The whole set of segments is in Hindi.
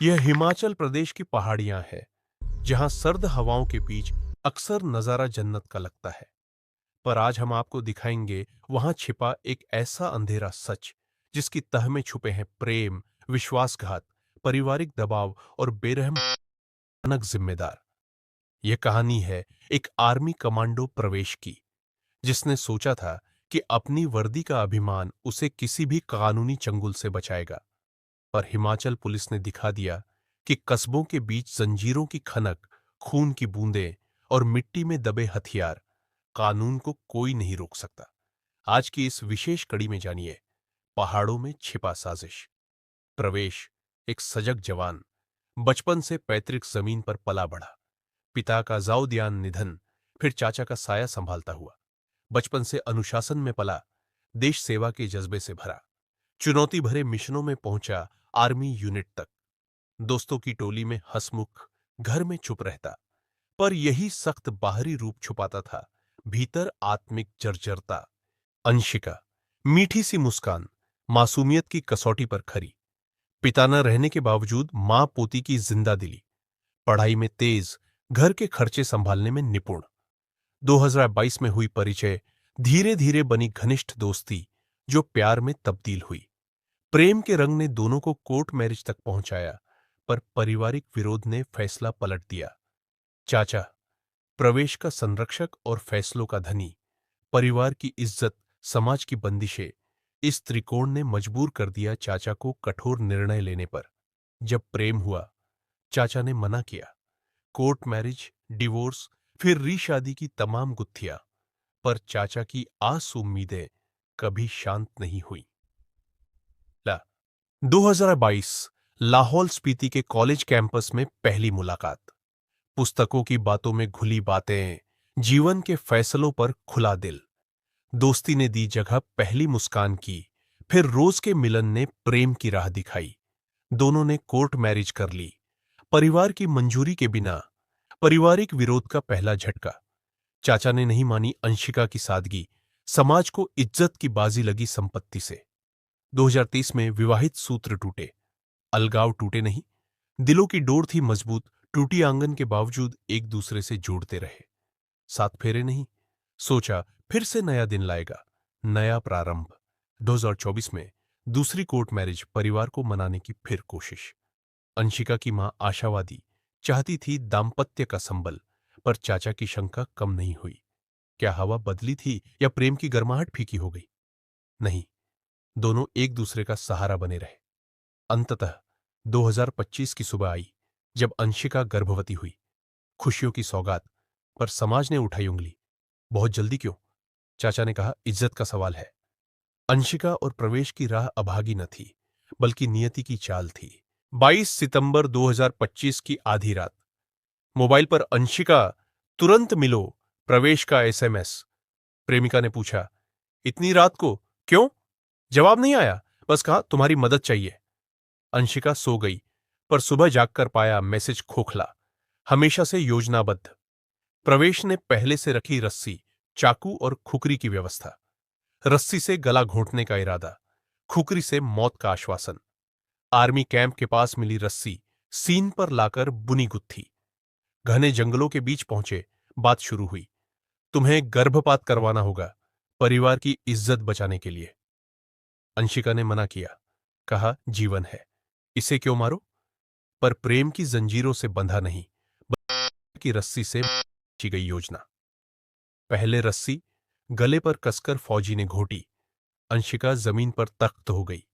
यह हिमाचल प्रदेश की पहाड़ियां हैं, जहां सर्द हवाओं के बीच अक्सर नजारा जन्नत का लगता है। पर आज हम आपको दिखाएंगे वहां छिपा एक ऐसा अंधेरा सच, जिसकी तह में छुपे हैं प्रेम, विश्वासघात, पारिवारिक दबाव और बेरहम भयानक जिम्मेदार। यह कहानी है एक आर्मी कमांडो प्रवेश की, जिसने सोचा था कि अपनी वर्दी का अभिमान उसे किसी भी कानूनी चंगुल से बचाएगा। पर हिमाचल पुलिस ने दिखा दिया कि कस्बों के बीच जंजीरों की खनक, खून की बूंदें और मिट्टी में दबे हथियार, कानून को कोई नहीं रोक सकता। आज की इस विशेष कड़ी में जानिए पहाड़ों में छिपा साजिश। प्रवेश एक सजग जवान, बचपन से पैतृक जमीन पर पला बढ़ा। पिता का जाउदियान निधन, फिर चाचा का साया संभालता हुआ। बचपन से अनुशासन में पला, देश सेवा के जज्बे से भरा। चुनौती भरे मिशनों में पहुंचा आर्मी यूनिट तक। दोस्तों की टोली में हंसमुख, घर में चुप रहता। पर यही सख्त बाहरी रूप छुपाता था भीतर आत्मिक जर्जरता। अंशिका, मीठी सी मुस्कान, मासूमियत की कसौटी पर खरी। पिता न रहने के बावजूद मां पोती की जिंदा दिली। पढ़ाई में तेज, घर के खर्चे संभालने में निपुण। 2022 में हुई परिचय, धीरे धीरे बनी घनिष्ठ दोस्ती, जो प्यार में तब्दील हुई। प्रेम के रंग ने दोनों को कोर्ट मैरिज तक पहुंचाया, पर पारिवारिक विरोध ने फैसला पलट दिया। चाचा, प्रवेश का संरक्षक और फैसलों का धनी, परिवार की इज्जत, समाज की बंदिशें, इस त्रिकोण ने मजबूर कर दिया चाचा को कठोर निर्णय लेने पर। जब प्रेम हुआ, चाचा ने मना किया। कोर्ट मैरिज, डिवोर्स, फिर रीशादी की तमाम गुत्थियां। पर चाचा की आस उम्मीदें कभी शांत नहीं हुई। 2022 लाहौल स्पीति के कॉलेज कैंपस में पहली मुलाकात। पुस्तकों की बातों में घुली बातें, जीवन के फैसलों पर खुला दिल। दोस्ती ने दी जगह पहली मुस्कान की, फिर रोज के मिलन ने प्रेम की राह दिखाई। दोनों ने कोर्ट मैरिज कर ली, परिवार की मंजूरी के बिना। पारिवारिक विरोध का पहला झटका। चाचा ने नहीं मानी अंशिका की सादगी, समाज को इज्जत की बाजी लगी संपत्ति से। 2030 में विवाहित सूत्र टूटे। अलगाव टूटे नहीं, दिलों की डोर थी मजबूत, टूटी आंगन के बावजूद एक दूसरे से जोड़ते रहे। 7 फेरे नहीं, सोचा फिर से नया दिन लाएगा, नया प्रारंभ। 2024 में दूसरी कोर्ट मैरिज, परिवार को मनाने की फिर कोशिश। अंशिका की मां आशावादी, चाहती थी दाम्पत्य का संबल, पर चाचा की शंका कम नहीं हुई। क्या हवा बदली थी या प्रेम की गर्माहट फीकी हो गई? नहीं, दोनों एक दूसरे का सहारा बने रहे। अंततः 2025 की सुबह आई, जब अंशिका गर्भवती हुई। खुशियों की सौगात, पर समाज ने उठाई उंगली। बहुत जल्दी क्यों? चाचा ने कहा, इज्जत का सवाल है। अंशिका और प्रवेश की राह अभागी न थी, बल्कि नियति की चाल थी। 22 सितंबर 2025 की आधी रात। मोबाइल पर अंशिका, तुरंत मिलो, प्रवेश का एसएमएस। प्रेमिका ने पूछा, इतनी रात को क्यों? जवाब नहीं आया, बस कहा तुम्हारी मदद चाहिए। अंशिका सो गई, पर सुबह जागकर पाया मैसेज खोखला, हमेशा से योजनाबद्ध। प्रवेश ने पहले से रखी रस्सी, चाकू और खुकरी की व्यवस्था। रस्सी से गला घोंटने का इरादा, खुकरी से मौत का आश्वासन। आर्मी कैंप के पास मिली रस्सी सीन पर लाकर बुनी गुत्थी। घने जंगलों के बीच पहुंचे, बात शुरू हुई। तुम्हें गर्भपात करवाना होगा, परिवार की इज्जत बचाने के लिए। अंशिका ने मना किया, कहा जीवन है, इसे क्यों मारो? पर प्रेम की जंजीरों से बंधा नहीं, की रस्सी से खींची गई योजना। पहले रस्सी गले पर कसकर फौजी ने घोटी। अंशिका जमीन पर तख्त हो गई,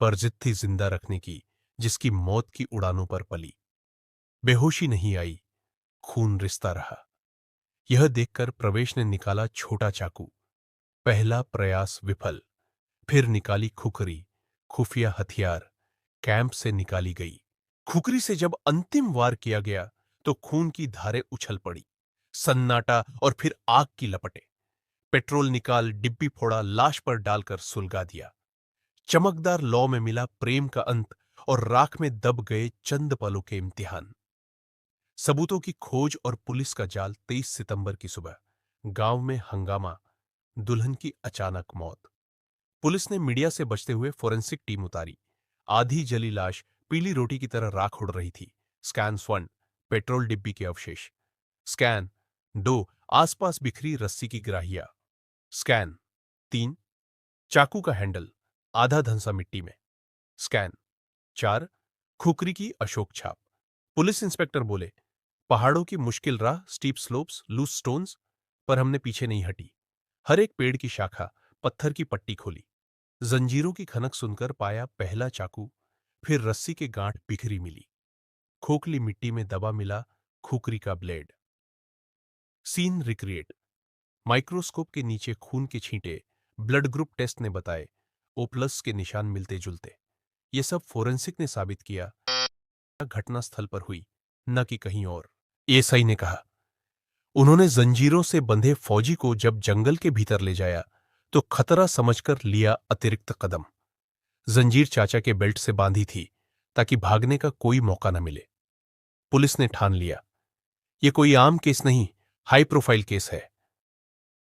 पर जिद थी जिंदा रखने की, जिसकी मौत की उड़ानों पर पली। बेहोशी नहीं आई, खून रिसता रहा। यह देखकर प्रवेश ने निकाला छोटा चाकू। पहला प्रयास विफल। फिर निकाली खुकरी, खुफिया हथियार, कैंप से निकाली गई। खुकरी से जब अंतिम वार किया गया, तो खून की धारें उछल पड़ी। सन्नाटा और फिर आग की लपटें। पेट्रोल निकाल डिब्बी फोड़ा, लाश पर डालकर सुलगा दिया। चमकदार लौ में मिला प्रेम का अंत, और राख में दब गए चंद पलों के इम्तिहान। सबूतों की खोज और पुलिस का जाल। 23 सितंबर की सुबह गांव में हंगामा, दुल्हन की अचानक मौत। पुलिस ने मीडिया से बचते हुए फोरेंसिक टीम उतारी। आधी जली लाश पीली रोटी की तरह राख उड़ रही थी। स्कैन 1, पेट्रोल डिब्बी के अवशेष। स्कैन 2, आसपास बिखरी रस्सी की ग्राहिया। स्कैन 3, चाकू का हैंडल आधा धंसा मिट्टी में। स्कैन 4, खुकरी की अशोक छाप। पुलिस इंस्पेक्टर बोले, पहाड़ों की मुश्किल राह, स्टीप स्लोप्स, लूज स्टोन्स, पर हमने पीछे नहीं हटी। हर एक पेड़ की शाखा, पत्थर की पट्टी खोली। जंजीरों की खनक सुनकर पाया पहला चाकू, फिर रस्सी के गांठ बिखरी मिली। खोखली मिट्टी में दबा मिला खुकरी का ब्लेड। Scene recreate. माइक्रोस्कोप के नीचे खून के छींटे, ब्लड ग्रुप टेस्ट ने बताए O+ के निशान मिलते जुलते। ये सब फोरेंसिक ने साबित किया घटना स्थल पर हुई, न कि कहीं और। एएसआई ने कहा, उन्होंने जंजीरों से बंधे फौजी को जब जंगल के भीतर ले जाया तो खतरा समझकर लिया अतिरिक्त कदम। जंजीर चाचा के बेल्ट से बांधी थी ताकि भागने का कोई मौका न मिले। पुलिस ने ठान लिया, यह कोई आम केस नहीं, हाई प्रोफाइल केस है।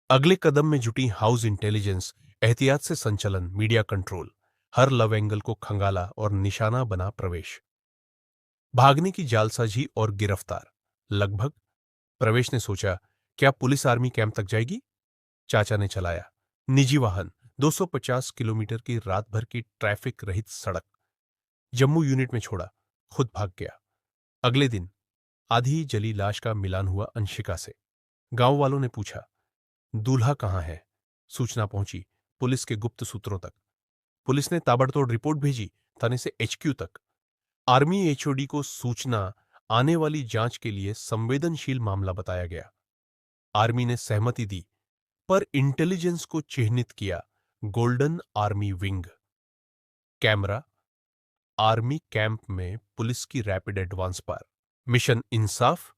अगले कदम में जुटी हाउस इंटेलिजेंस, एहतियात से संचलन, मीडिया कंट्रोल, हर लव एंगल को खंगाला और निशाना बना प्रवेश। भागने की जालसाजी और गिरफ्तार। लगभग। प्रवेश ने सोचा, क्या पुलिस आर्मी कैंप तक जाएगी? चाचा ने चलाया निजी वाहन, 250 किलोमीटर की रात भर की ट्रैफिक रहित सड़क। जम्मू यूनिट में छोड़ा, खुद भाग गया। अगले दिन आधी जली लाश का मिलान हुआ अंशिका से। गांव वालों ने पूछा, दूल्हा कहां है? सूचना पहुंची पुलिस के गुप्त सूत्रों तक। पुलिस ने ताबड़तोड़ रिपोर्ट भेजी थाने से HQ तक। आर्मी HOD को सूचना आने वाली जांच के लिए संवेदनशील मामला बताया गया। आर्मी ने सहमति दी, पर इंटेलिजेंस को चिह्नित किया golden army wing. Camera army camp में पुलिस की रैपिड एडवांस पार। मिशन इंसाफ,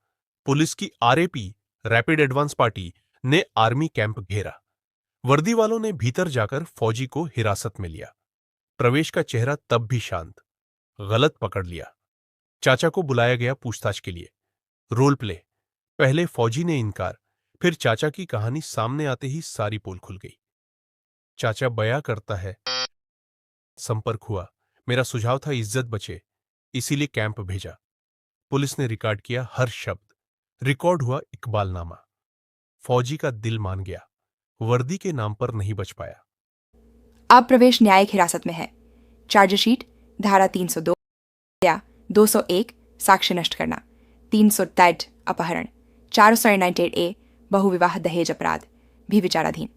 पुलिस की RAP रैपिड एडवांस पार्टी ने आर्मी कैंप घेरा। वर्दी वालों ने भीतर जाकर फौजी को हिरासत में लिया। प्रवेश का चेहरा तब भी शांत। गलत पकड़ लिया। चाचा को बुलाया गया पूछताछ के लिए। Role play. पहले फौजी ने इनकार, फिर चाचा की कहानी सामने आते ही सारी पोल खुल गई। चाचा बयां करता है, संपर्क हुआ, मेरा सुझाव था इज्जत बचे, इसीलिए कैंप भेजा। पुलिस ने रिकॉर्ड किया हर शब्द। रिकॉर्ड हुआ इकबालनामा। फौजी का दिल मान गया, वर्दी के नाम पर नहीं बच पाया। अब प्रवेश न्यायिक हिरासत में है। चार्जशीट धारा 302 या 201 साक्ष्य नष्ट करना, 303 अपहरण, 498A बहुविवाह दहेज अपराध भी विचाराधीन।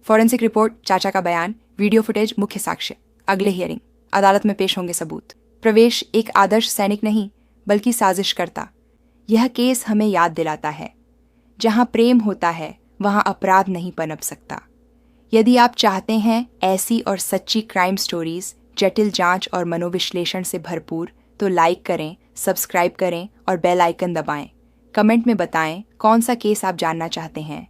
फॉरेंसिक रिपोर्ट, चाचा का बयान, वीडियो फुटेज मुख्य साक्ष्य। अगले हियरिंग अदालत में पेश होंगे सबूत। प्रवेश एक आदर्श सैनिक नहीं बल्कि साजिशकर्ता। यह केस हमें याद दिलाता है, जहां प्रेम होता है वहां अपराध नहीं पनप सकता। यदि आप चाहते हैं ऐसी और सच्ची क्राइम स्टोरीज, जटिल जांच और मनोविश्लेषण से भरपूर, तो लाइक करें, सब्सक्राइब करें और बेल आइकन दबाएं। कमेंट में बताएं कौन सा केस आप जानना चाहते हैं।